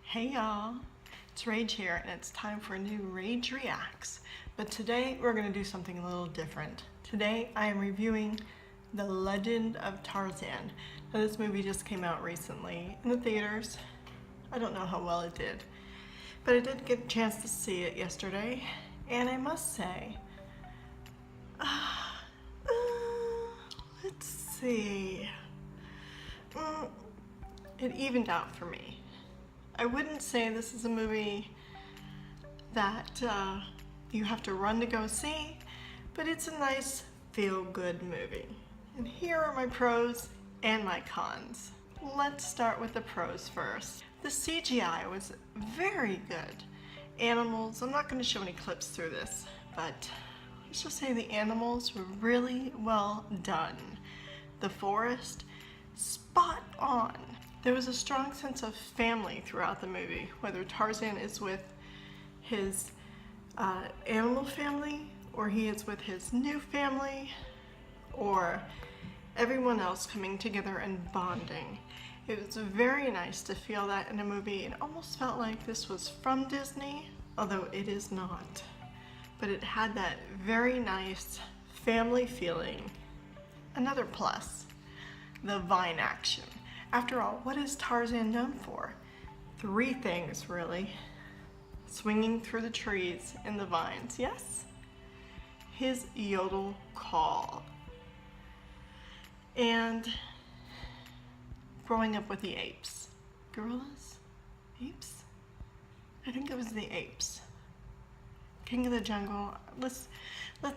Hey y'all, it's Rhayge here and it's time for a new Rhayge Reacts. But today we're going to do something a little different. Today I am reviewing The Legend of Tarzan. Now this movie just came out recently in the theaters. I don't know how well it did, but I did get a chance to see it yesterday and I must say, let's see, it evened out for me. I wouldn't say this is a movie that you have to run to go see, but it's a nice feel-good movie. And here are my pros and my cons. Let's start with the pros first. The CGI was very good. Animals, I'm not going to show any clips through this, but let's just say the animals were really well done. The forest, spot on. There was a strong sense of family throughout the movie, whether Tarzan is with his animal family, or he is with his new family, or everyone else coming together and bonding. It was very nice to feel that in a movie. It almost felt like this was from Disney, although it is not. But it had that very nice family feeling. Another plus, the vine action. After all, what is Tarzan known for? Three things, really. Swinging through the trees in the vines, yes? His yodel call. And growing up with the apes. Gorillas? Apes? I think it was the apes. King of the Jungle, let's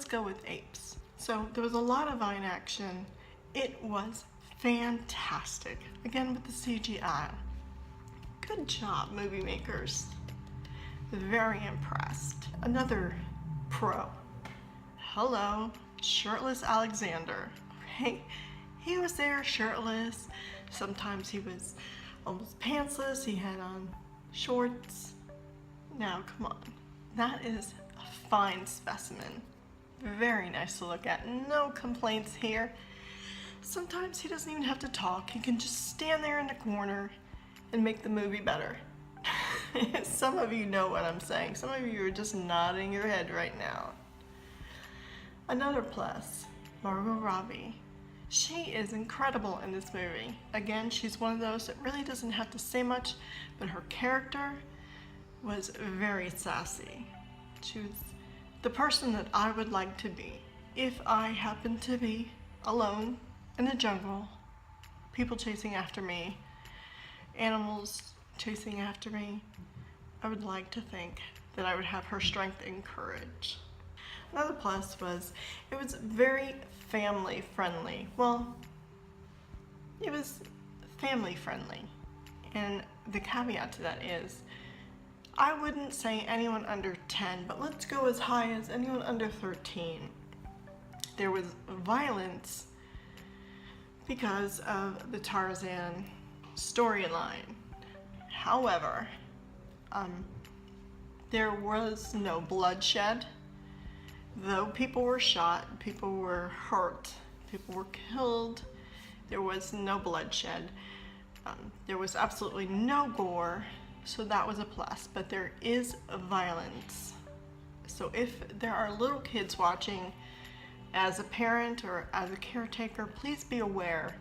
go with apes. So there was a lot of vine action. It was fantastic. Again with the CGI. Good job, movie makers. Very impressed. Another pro. Hello, shirtless Alexander. Right? He was there shirtless. Sometimes he was almost pantsless. He had on shorts. Now, come on. That is a fine specimen. Very nice to look at. No complaints here. Sometimes he doesn't even have to talk. He can just stand there in the corner and make the movie better. Some of you know what I'm saying. Some of you are just nodding your head right now. Another plus, Margot Robbie. She is incredible in this movie. Again, she's one of those that really doesn't have to say much, but her character was very sassy. She was the person that I would like to be if I happened to be alone in the jungle, people chasing after me, animals chasing after me. I would like to think that I would have her strength and courage. Another plus was it was very family friendly. Well, it was family friendly. And the caveat to that is, I wouldn't say anyone under 10, but let's go as high as anyone under 13. There was violence because of the Tarzan storyline. However, there was no bloodshed. Though people were shot, people were hurt, people were killed, there was no bloodshed. There was absolutely no gore, so that was a plus, but there is violence. So if there are little kids watching, as a parent or as a caretaker, please be aware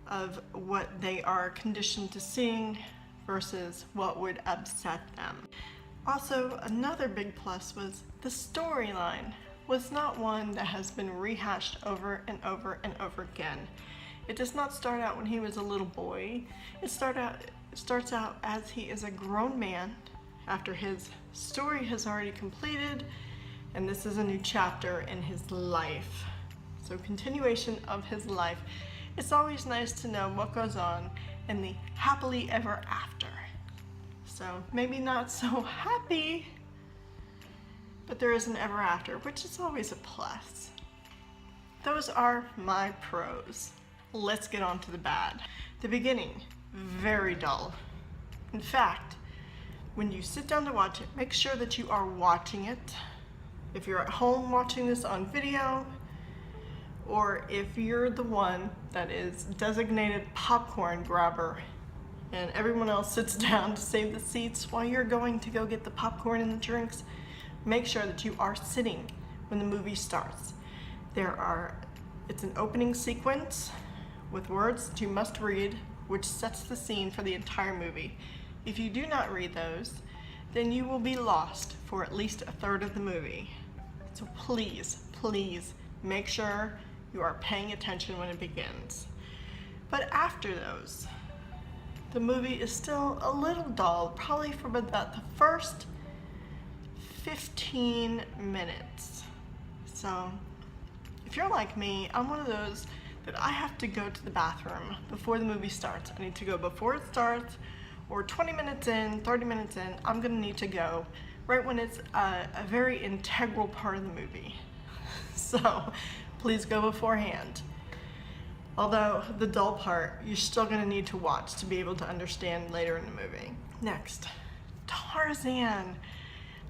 of what they are conditioned to seeing versus what would upset them. Also, another big plus was the storyline was not one that has been rehashed over and over and over again. It does not start out when he was a little boy. It starts out as he is a grown man after his story has already completed, and this is a new chapter in his life. So continuation of his life. It's always nice to know what goes on in the happily ever after. So maybe not so happy, but there is an ever after, which is always a plus. Those are my pros. Let's get on to the bad. The beginning, very dull. In fact, when you sit down to watch it, make sure that you are watching it. If you're at home watching this on video, or if you're the one that is designated popcorn grabber, and everyone else sits down to save the seats while you're going to go get the popcorn and the drinks, make sure that you are sitting when the movie starts. It's an opening sequence with words that you must read, which sets the scene for the entire movie. If you do not read those, then you will be lost for at least a third of the movie. So please, please make sure you are paying attention when it begins. But after those, the movie is still a little dull, probably for about the first 15 minutes. So if you're like me, I'm one of those that I have to go to the bathroom before the movie starts. I need to go before it starts, or 20 minutes in, 30 minutes in, I'm gonna need to go right when it's a very integral part of the movie. So please go beforehand. Although the dull part, you're still gonna need to watch to be able to understand later in the movie. Next, Tarzan.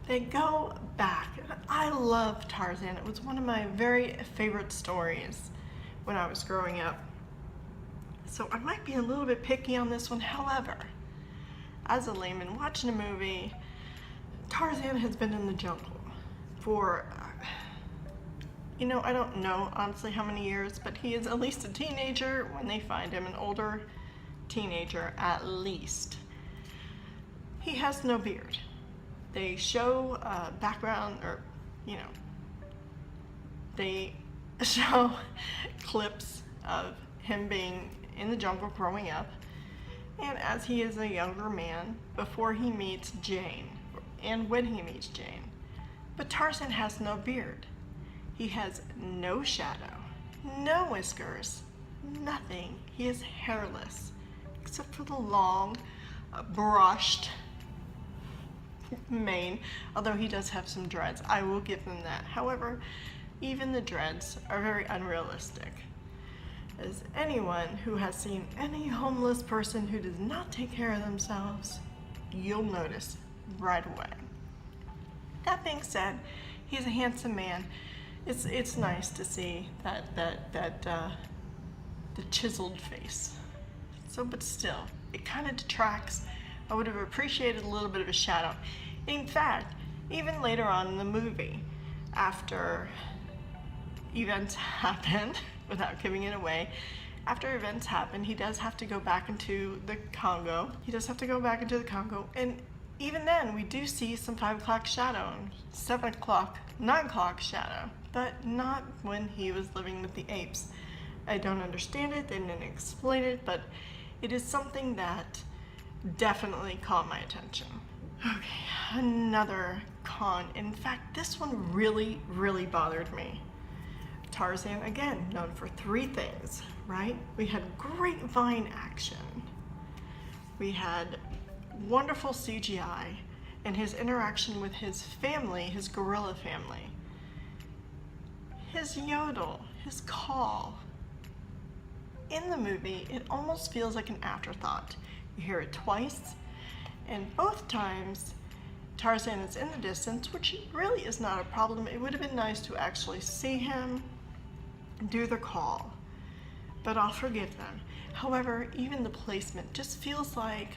They go back. I love Tarzan. It was one of my very favorite stories when I was growing up. So I might be a little bit picky on this one. However, as a layman watching a movie, Tarzan has been in the jungle for, I don't know honestly how many years, but he is at least a teenager when they find him, an older teenager at least. He has no beard. They show background, or, they show clips of him being in the jungle growing up, and as he is a younger man before he meets Jane, and when he meets Jane. But Tarzan has no beard. He has no shadow, no whiskers, nothing. He is hairless, except for the long, brushed mane, although he does have some dreads. I will give him that. However, even the dreads are very unrealistic. As anyone who has seen any homeless person who does not take care of themselves, you'll notice right away. That being said, he's a handsome man. It's nice to see the chiseled face. So, but still, it kind of detracts. I would have appreciated a little bit of a shadow. In fact, even later on in the movie, after events happen, without giving it away, after events happen, he does have to go back into the Congo. And even then, we do see some 5 o'clock shadow, 7 o'clock, 9 o'clock shadow, but not when he was living with the apes. I don't understand it, they didn't explain it, but it is something that definitely caught my attention. Okay, another con. In fact, this one really, really bothered me. Tarzan, again, known for 3 things, right? We had grapevine action. We had wonderful CGI and his interaction with his family, his gorilla family. His yodel, his call. In the movie, it almost feels like an afterthought. You hear it twice, and both times Tarzan is in the distance, which really is not a problem. It would have been nice to actually see him do the call, but I'll forgive them. However, even the placement just feels like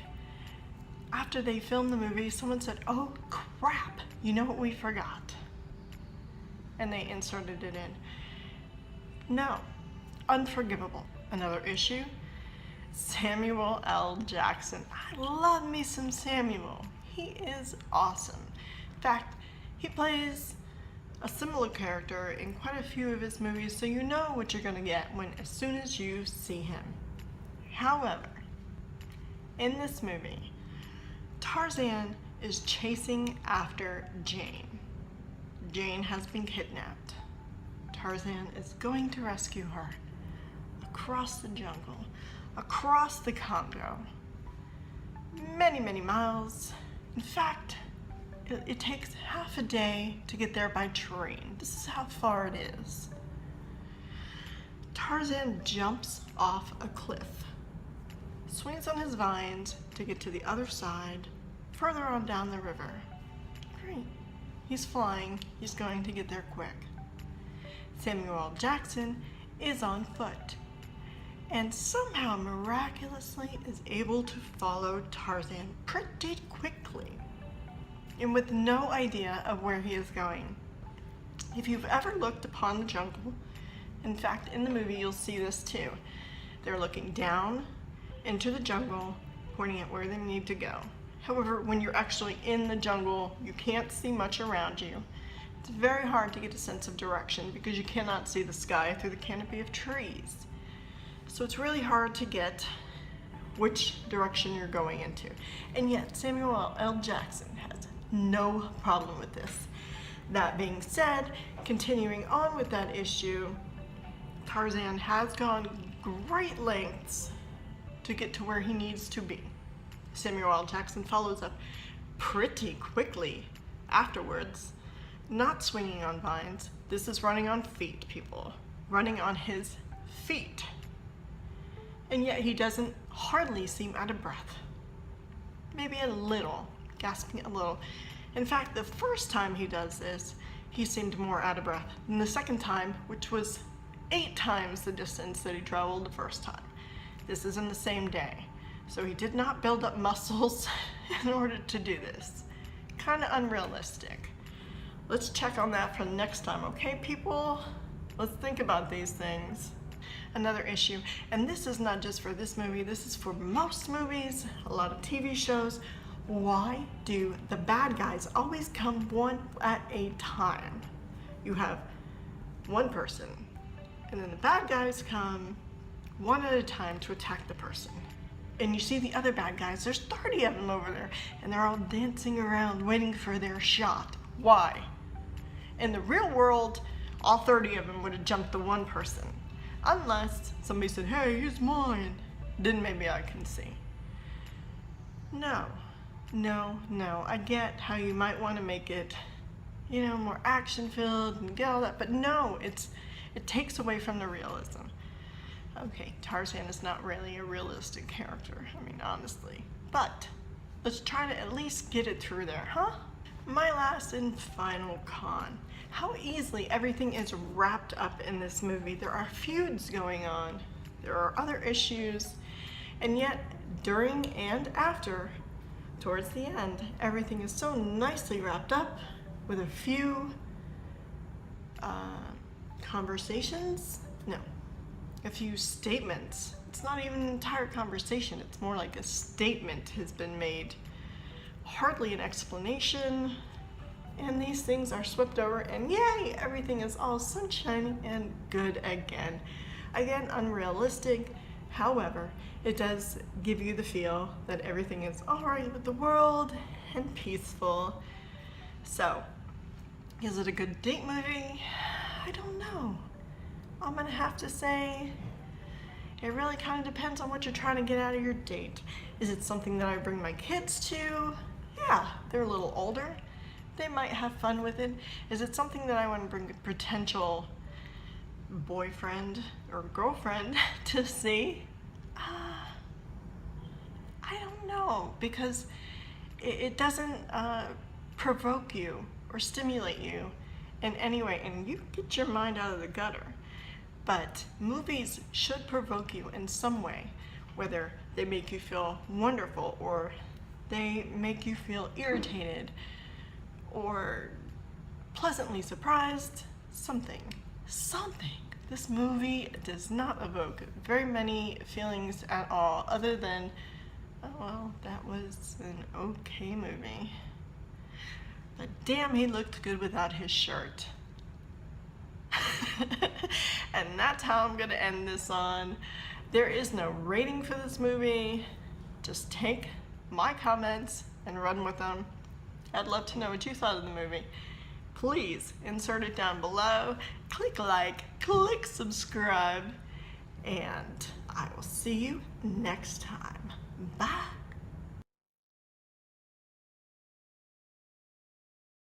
after they filmed the movie, someone said, "Oh crap, you know what we forgot?" And they inserted it in. No, unforgivable. Another issue, Samuel L. Jackson. I love me some Samuel. He is awesome. In fact, he plays a similar character in quite a few of his movies, so you know what you're gonna get as soon as you see him. However, in this movie, Tarzan is chasing after Jane. Jane has been kidnapped. Tarzan is going to rescue her across the jungle, across the Congo, many, many miles. In fact, it takes half a day to get there by train. This is how far it is. Tarzan jumps off a cliff, swings on his vines to get to the other side, further on down the river. Great. He's flying. He's going to get there quick. Samuel L. Jackson is on foot. and somehow miraculously is able to follow Tarzan pretty quickly and with no idea of where he is going. If you've ever looked upon the jungle, in fact in the movie you'll see this too, they're looking down into the jungle, pointing at where they need to go. However, when you're actually in the jungle, you can't see much around you. It's very hard to get a sense of direction because you cannot see the sky through the canopy of trees. So it's really hard to get which direction you're going into. And yet Samuel L. Jackson has no problem with this. That being said, continuing on with that issue, Tarzan has gone great lengths to get to where he needs to be. Samuel L. Jackson follows up pretty quickly afterwards, not swinging on vines. This is running on feet, people. Running on his feet. And yet he doesn't hardly seem out of breath. Maybe a little, gasping a little. In fact, the first time he does this, he seemed more out of breath than the second time, which was 8 times the distance that he traveled the first time. This is in the same day. So he did not build up muscles in order to do this. Kind of unrealistic. Let's check on that for the next time, okay, people? Let's think about these things. Another issue, and this is not just for this movie, this is for most movies, a lot of TV shows. Why do the bad guys always come one at a time? You have one person, and then the bad guys come one at a time to attack the person. And you see the other bad guys, there's 30 of them over there, and they're all dancing around waiting for their shot. Why? In the real world, all 30 of them would have jumped the one person. Unless somebody said, hey, he's mine. Then maybe I can see. No. I get how you might want to make it, more action-filled and get all that, but no, it takes away from the realism. Okay, Tarzan is not really a realistic character, honestly. But let's try to at least get it through there, huh? My last and final con. How easily everything is wrapped up in this movie. There are feuds going on. There are other issues. And yet, during and after, towards the end, everything is so nicely wrapped up with a few conversations? No. A few statements. It's not even an entire conversation. It's more like a statement has been made. Hardly an explanation. And these things are swept over and yay, everything is all sunshine and good again. Again, unrealistic. However, it does give you the feel that everything is all right with the world and peaceful. So, is it a good date movie? I don't know. I'm gonna have to say it really kind of depends on what you're trying to get out of your date. Is it something that I bring my kids to? Yeah, they're a little older. They might have fun with it. Is it something that I want to bring a potential boyfriend or girlfriend to see? I don't know, because it doesn't provoke you or stimulate you in any way, and you get your mind out of the gutter. But movies should provoke you in some way, whether they make you feel wonderful or they make you feel irritated or pleasantly surprised, something. This movie does not evoke very many feelings at all, other than, oh well, that was an okay movie. But damn, he looked good without his shirt. And that's how I'm gonna end this on. There is no rating for this movie. Just take my comments and run with them. I'd love to know what you thought of the movie. Please insert it down below. Click like, click subscribe, and I will see you next time. Bye.